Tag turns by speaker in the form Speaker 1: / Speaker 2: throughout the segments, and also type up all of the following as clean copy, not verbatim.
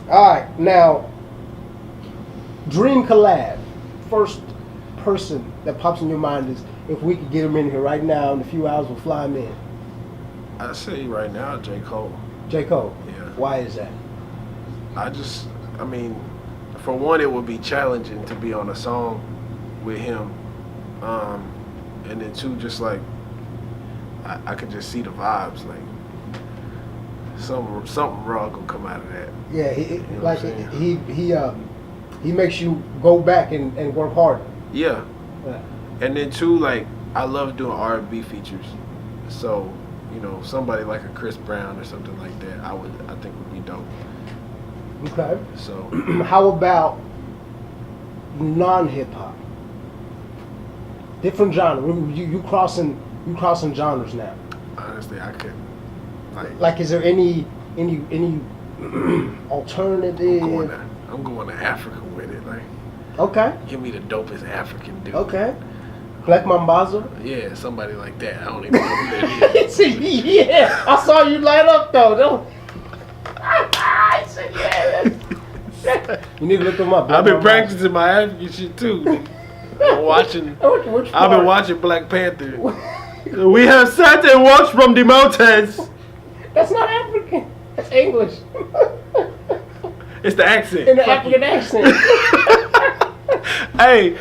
Speaker 1: All right, now, dream collab. First person that pops in your mind is if we could get him in here right now in a few hours, we'll fly him in.
Speaker 2: I say right now, J. Cole.
Speaker 1: J. Cole.
Speaker 2: Yeah.
Speaker 1: Why is that?
Speaker 2: I mean, for one, it would be challenging to be on a song with him. And then two, just like, I could just see the vibes. Like, something raw gonna come out of that.
Speaker 1: Yeah,
Speaker 2: You know what I'm saying?
Speaker 1: he makes you go back and work harder.
Speaker 2: Yeah.
Speaker 1: Yeah.
Speaker 2: And then two, like, I love doing R&B features. So, you know, somebody like a Chris Brown or something like that, I think would be dope.
Speaker 1: Okay.
Speaker 2: So,
Speaker 1: How about non-hip hop? Different genre. You crossing genres now.
Speaker 2: honestly, I couldn't.
Speaker 1: Like, is there any alternative?
Speaker 2: I'm going to Africa with it. Like,
Speaker 1: Okay.
Speaker 2: give me the dopest African dude.
Speaker 1: Okay. Black Mambazo?
Speaker 2: Yeah, somebody like that. I don't even know who that is.
Speaker 1: Yeah, I saw you light up though. I said, yeah. You need to look them up.
Speaker 2: I've been practicing my African shit too. Watching.
Speaker 1: Which
Speaker 2: I've been watching Black Panther. We have sat and watched from the mountains.
Speaker 1: That's not African. That's English.
Speaker 2: It's the accent.
Speaker 1: In the African accent.
Speaker 2: Hey,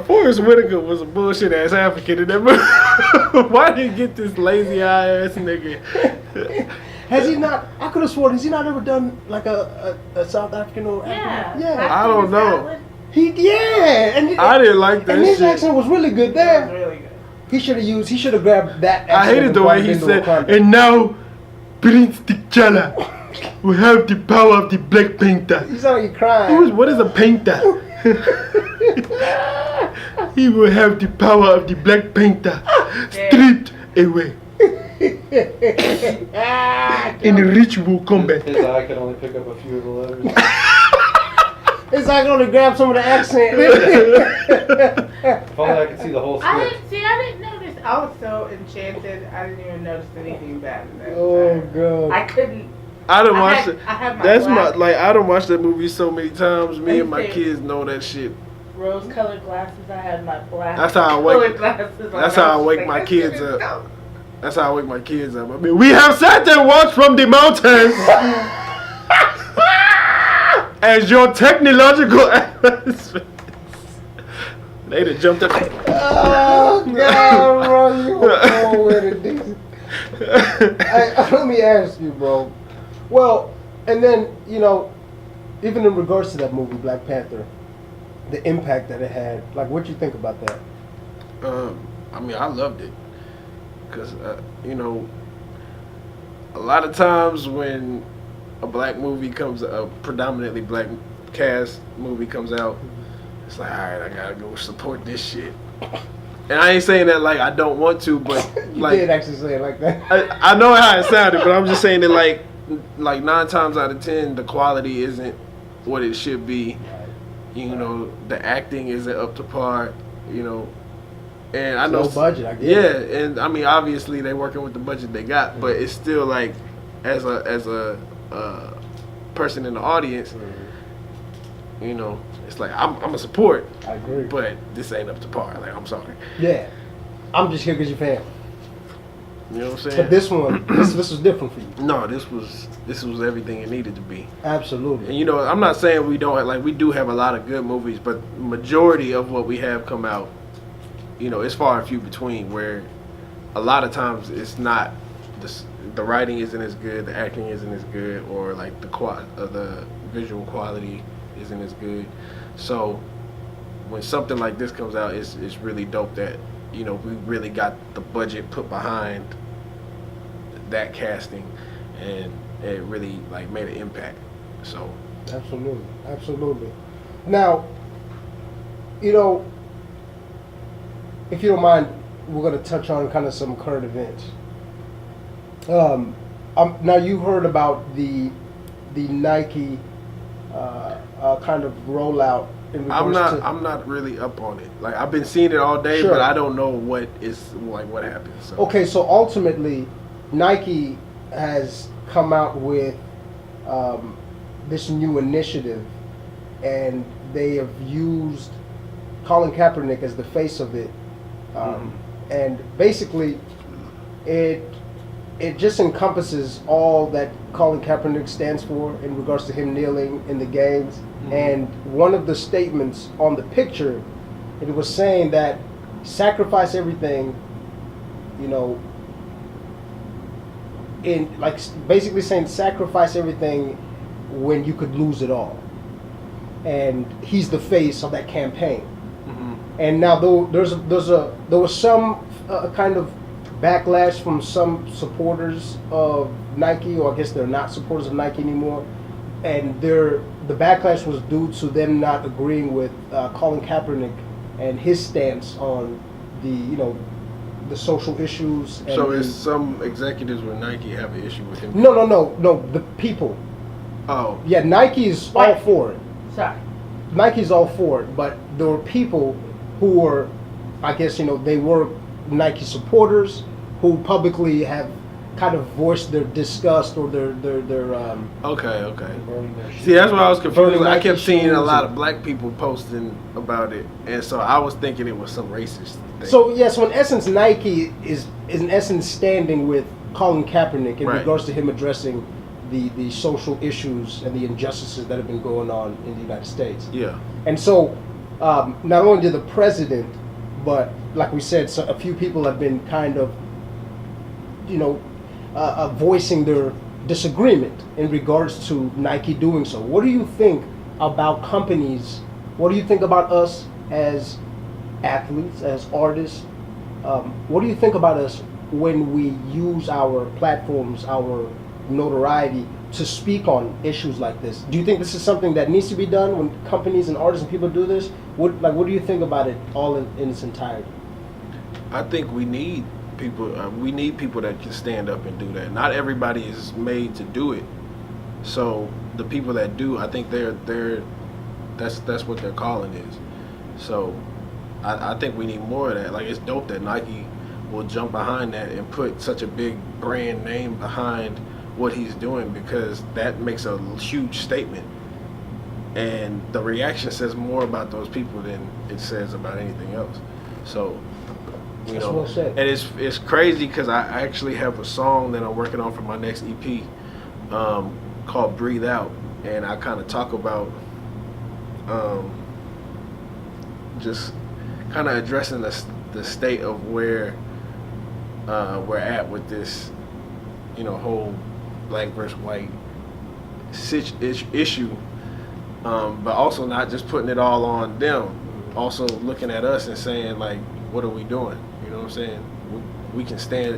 Speaker 2: Forrest Whitaker was a bullshit ass African in that movie. Why did he get this lazy eye ass nigga?
Speaker 1: Has he not? I could have sworn. Has he not ever done like a South African or African? Yeah.
Speaker 2: I don't know.
Speaker 1: I
Speaker 2: didn't like that
Speaker 1: and his
Speaker 2: shit.
Speaker 1: accent was really good there.
Speaker 3: Really good.
Speaker 1: He should have grabbed that accent.
Speaker 2: I hated
Speaker 1: and
Speaker 2: the
Speaker 1: brought
Speaker 2: way
Speaker 1: it
Speaker 2: he
Speaker 1: into
Speaker 2: said,
Speaker 1: Wakanda.
Speaker 2: and now Prince T'Challa will have the power of the Black Panther.
Speaker 1: You sound like you're crying.
Speaker 2: What is a painter? He will have the power of the Black Panther stripped away. In ritual combat.
Speaker 4: His eye can only pick up a few of the letters.
Speaker 1: It's like going to grab some of the accent.
Speaker 4: If only I could see the whole
Speaker 3: I
Speaker 4: script.
Speaker 3: didn't notice. I was so enchanted. I didn't even notice anything bad in that.
Speaker 1: Oh god.
Speaker 3: I couldn't.
Speaker 2: I done watched it.
Speaker 3: I have my
Speaker 2: That's
Speaker 3: glasses.
Speaker 2: I done watched that movie so many times. Me and my
Speaker 3: Anything.
Speaker 2: kids know that shit.
Speaker 3: Rose-colored glasses. I had my black.
Speaker 2: That's how I wake-
Speaker 3: colored glasses.
Speaker 2: that's how I wake my kids up. That's how I wake my kids up. I mean, we have sat and watched from the mountains as your technological advancements. They done jumped up.
Speaker 1: Oh god, bro, you were going with it, Deezy. Hey, let me ask you, bro. Well, and then even in regards to that movie, Black Panther, the impact that it had. Like, what you think about that?
Speaker 2: I mean, I loved it. Because, a lot of times when a black movie a predominantly black cast movie comes out, it's like, all right, I gotta go support this shit. And I ain't saying that like I don't want to, but
Speaker 1: You
Speaker 2: like
Speaker 1: did actually say it like that.
Speaker 2: I know how it sounded, but I'm just saying that like 9 times out of 10, the quality isn't what it should be. The acting isn't up to par. And I know
Speaker 1: Low budget, I get it.
Speaker 2: Yeah, and I mean obviously they working with the budget they got, but it's still like as a person in the audience, it's like I'm a support,
Speaker 1: I agree.
Speaker 2: but this ain't up to par. Like, I'm sorry.
Speaker 1: Yeah. I'm just here because you're fan.
Speaker 2: You know what I'm saying?
Speaker 1: But this one, this was different for you.
Speaker 2: No, this was everything it needed to be.
Speaker 1: Absolutely.
Speaker 2: And I'm not saying we don't we do have a lot of good movies, but majority of what we have come out, it's far and few between. Where a lot of times it's not the writing isn't as good, the acting isn't as good, or like the visual quality isn't as good. So when something like this comes out, it's really dope that we really got the budget put behind that casting, and it really like made an impact. So
Speaker 1: absolutely. Now, if you don't mind, we're going to touch on kind of some current events. Now you heard about the Nike kind of rollout in regards to.
Speaker 2: I'm not really up on it. Like, I've been seeing it all day,
Speaker 1: Sure.
Speaker 2: but I don't know what happened. So.
Speaker 1: Okay, so ultimately, Nike has come out with this new initiative, and they have used Colin Kaepernick as the face of it, and basically, it just encompasses all that Colin Kaepernick stands for in regards to him kneeling in the games. And one of the statements on the picture, it was saying that sacrifice everything, you know, in like basically saying sacrifice everything when you could lose it all. And he's the face of that campaign. And now there was some kind of backlash from some supporters of Nike, or I guess they're not supporters of Nike anymore, and the backlash was due to them not agreeing with Colin Kaepernick and his stance on the social issues. And
Speaker 2: so is some executives with Nike have an issue with him?
Speaker 1: No, the people.
Speaker 2: Oh.
Speaker 1: Yeah, Nike's all for it.
Speaker 3: Sorry.
Speaker 1: Nike's all for it, but there were people who were, I guess, they were Nike supporters who publicly have kind of voiced their disgust or their
Speaker 2: Okay.
Speaker 4: Burning their shit.
Speaker 2: See, that's why I was confused.
Speaker 1: Burning
Speaker 2: I
Speaker 1: Nike
Speaker 2: kept seeing a
Speaker 1: shoes
Speaker 2: lot
Speaker 1: and-
Speaker 2: of black people posting about it, and so I was thinking it was some racist thing.
Speaker 1: So in essence, Nike is in essence standing with Colin Kaepernick in
Speaker 2: Right.
Speaker 1: regards to him addressing the social issues and the injustices that have been going on in the United States.
Speaker 2: Yeah.
Speaker 1: And so, not only did the president, but like we said, so a few people have been kind of, voicing their disagreement in regards to Nike doing so. What do you think about companies? What do you think about us as athletes, as artists? What do you think about us when we use our platforms, our notoriety to speak on issues like this? Do you think this is something that needs to be done when companies and artists and people do this? What do you think about it all in its entirety?
Speaker 2: I think we need people. We need people that can stand up and do that. Not everybody is made to do it. So the people that do, I think that's what their calling is. So I think we need more of that. Like, it's dope that Nike will jump behind that and put such a big brand name behind what he's doing, because that makes a huge statement. And the reaction says more about those people than it says about anything else. So,
Speaker 1: That's well said.
Speaker 2: and it's crazy because I actually have a song that I'm working on for my next EP called Breathe Out, and I kind of talk about just kind of addressing the state of where we're at with this, whole black versus white issue, but also not just putting it all on them, also looking at us and saying, like, what are we doing? You know what I'm saying?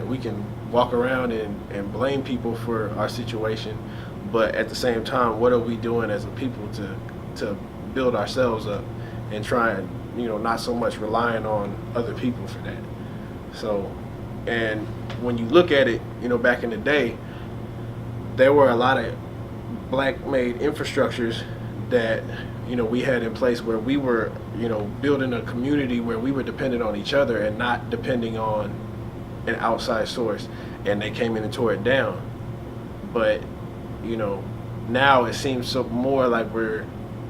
Speaker 2: We can walk around and blame people for our situation, but at the same time, what are we doing as a people to build ourselves up and try and, not so much relying on other people for that. So, and when you look at it, back in the day, there were a lot of black-made infrastructures that, we had in place where we were, building a community where we were dependent on each other and not depending on an outside source, and they came in and tore it down. But, now it seems so more like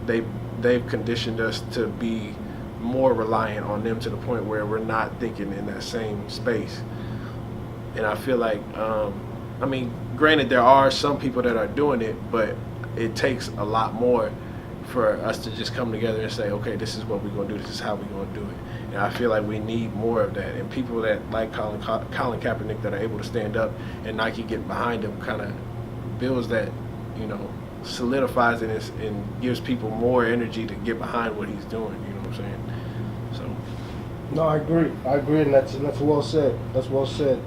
Speaker 2: they've conditioned us to be more reliant on them to the point where we're not thinking in that same space. And I feel like, granted, there are some people that are doing it, but it takes a lot more for us to just come together and say, okay, this is what we're going to do, this is how we're going to do it. And I feel like we need more of that. And people that like Colin Kaepernick that are able to stand up, and Nike getting behind him kind of builds that, solidifies it and gives people more energy to get behind what he's doing, you know what I'm saying? So.
Speaker 1: No, I agree, and that's well said. That's well said.